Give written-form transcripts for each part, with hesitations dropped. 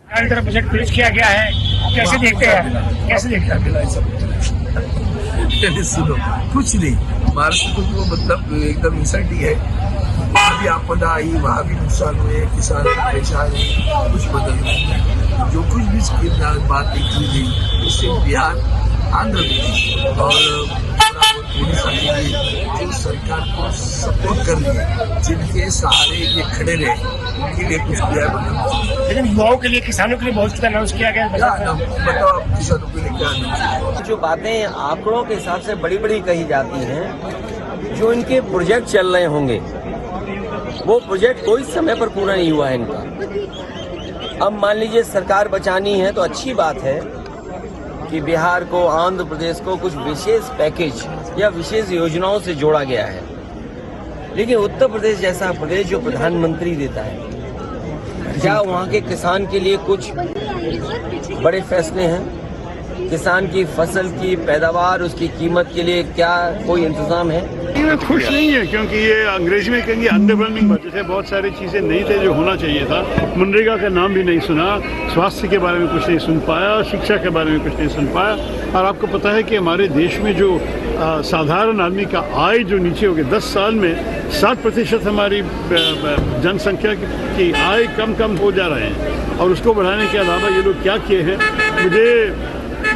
तरफ बजट पेश किया गया है, कैसे देखते हैं, कैसे देखते हैं? सुनो, कुछ नहीं, महाराष्ट्र को मतलब एकदम इंसल्ट ही है। वहाँ भी आपदा आई, वहाँ भी नुकसान हुए, किसान परेशान है, कुछ बदल नहीं है। जो कुछ भी स्कीम बात की गई उससे बिहार, आंध्र प्रदेश और उड़ीसा के लिए जो सरकार को सपोर्ट कर रही है, जिनके सहारे ये खड़े रहे, उनके लिए कुछ किया है। लेकिन युवाओं के लिए, किसानों के लिए बहुत अनाउंस किया गया है। बताओ आप किसानों के लिए क्या अनाउंस? जो बातें आंकड़ों के हिसाब से बड़ी बड़ी कही जाती हैं, जो इनके प्रोजेक्ट चल रहे होंगे वो प्रोजेक्ट कोई समय पर पूरा नहीं हुआ है इनका। अब मान लीजिए सरकार बचानी है तो अच्छी बात है कि बिहार को, आंध्र प्रदेश को कुछ विशेष पैकेज या विशेष योजनाओं से जोड़ा गया है। लेकिन उत्तर प्रदेश जैसा प्रदेश जो प्रधानमंत्री देता है, क्या वहाँ के किसान के लिए कुछ बड़े फैसले हैं? किसान की फसल की पैदावार, उसकी कीमत के लिए क्या कोई इंतजाम है? मैं खुश नहीं है, क्योंकि ये अंग्रेजी में कहेंगे अंडरवेलमिंग बजट है। बहुत सारी चीज़ें नहीं थे जो होना चाहिए था। मनरेगा का नाम भी नहीं सुना, स्वास्थ्य के बारे में कुछ नहीं सुन पाया, शिक्षा के बारे में कुछ नहीं सुन पाया। और आपको पता है कि हमारे देश में जो साधारण आदमी का आय जो नीचे हो गया, 10 साल में 60% हमारी जनसंख्या की आय कम हो जा रहे हैं। और उसको बढ़ाने के अलावा ये लोग क्या किए हैं, मुझे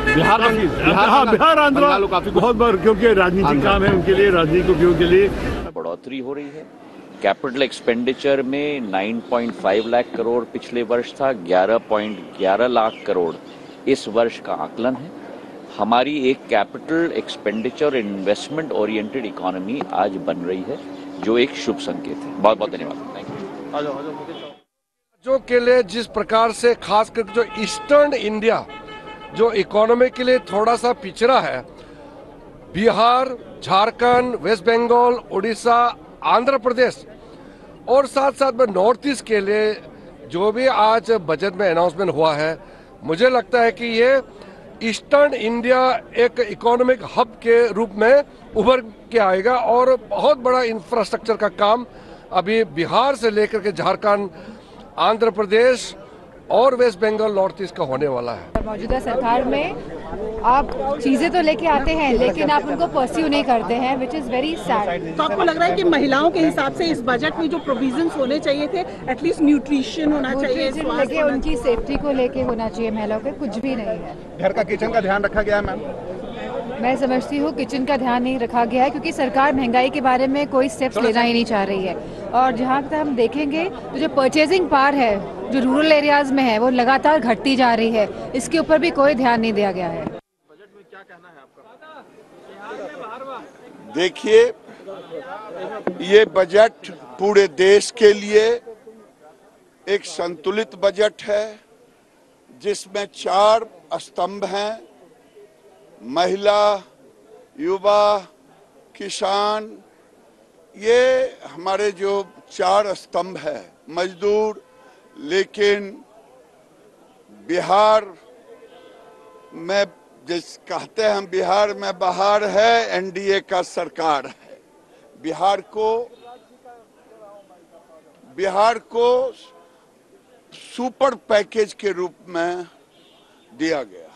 बिहार आंध्र काफी बहुत बार, क्योंकि राजनीतिक काम है उनके लिए, राजनीतिक उपयोग के लिए बढ़ोतरी हो रही है। कैपिटल एक्सपेंडिचर में 9.5 लाख करोड़ पिछले वर्ष था, 11.11 लाख करोड़ इस वर्ष का आकलन है। हमारी एक capital expenditure investment oriented economy आज बन रही है, जो एक शुभ संकेत है। बहुत बहुत धन्यवाद। Thank you. जो के लिए जिस प्रकार से खास करके जो ईस्टर्न इंडिया जो इकोनॉमी के लिए थोड़ा सा पिछड़ा है, बिहार, झारखंड, वेस्ट बंगाल, उड़ीसा, आंध्र प्रदेश और साथ साथ में नॉर्थ ईस्ट के लिए जो भी आज बजट में अनाउंसमेंट हुआ है, मुझे लगता है कि ये ईस्टर्न इंडिया एक इकोनॉमिक हब के रूप में उभर के आएगा और बहुत बड़ा इंफ्रास्ट्रक्चर का काम अभी बिहार से लेकर के झारखंड, आंध्र प्रदेश और वेस्ट बंगाल, नॉर्थ ईस्ट का होने वाला है। मौजूदा सरकार में आप चीजें तो लेके आते हैं लेकिन आप उनको परस्यू नहीं करते हैं, विच इज वेरी सैड। तो आपको लग रहा है कि महिलाओं के हिसाब से इस बजट में जो प्रोविजंस होने चाहिए थे, एटलीस्ट न्यूट्रिशन होना चाहिए, लेके उनकी सेफ्टी को लेके होना चाहिए, महिलाओं के कुछ भी नहीं है। घर का किचन का ध्यान रखा गया है मैम? मैं समझती हूँ किचन का ध्यान नहीं रखा गया है, क्योंकि सरकार महंगाई के बारे में कोई स्टेप्स लेना ही नहीं चाह रही है। और जहाँ तक हम देखेंगे तो जो परचेजिंग पावर है जो रूरल एरियाज में है वो लगातार घटती जा रही है, इसके ऊपर भी कोई ध्यान नहीं दिया गया है। बजट में क्या कहना है आपका? देखिए, ये बजट पूरे देश के लिए एक संतुलित बजट है, जिसमें 4 स्तंभ हैं: महिला, युवा, किसान। ये हमारे जो 4 स्तंभ है, मजदूर। लेकिन बिहार में जिस कहते हैं हम, बिहार में बहार है, एनडीए का सरकार है। बिहार को सुपर पैकेज के रूप में दिया गया।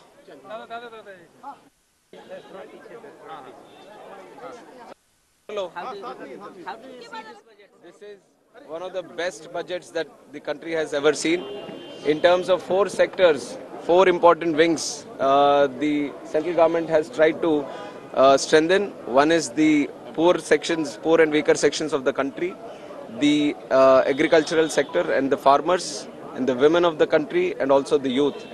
Hello. How do you see this budget? This is one of the best budgets that the country has ever seen. In terms of 4 sectors, 4 important wings, the central government has tried to strengthen. One is the poor and weaker sections of the country, the agricultural sector and the farmers and the women of the country, and also the youth.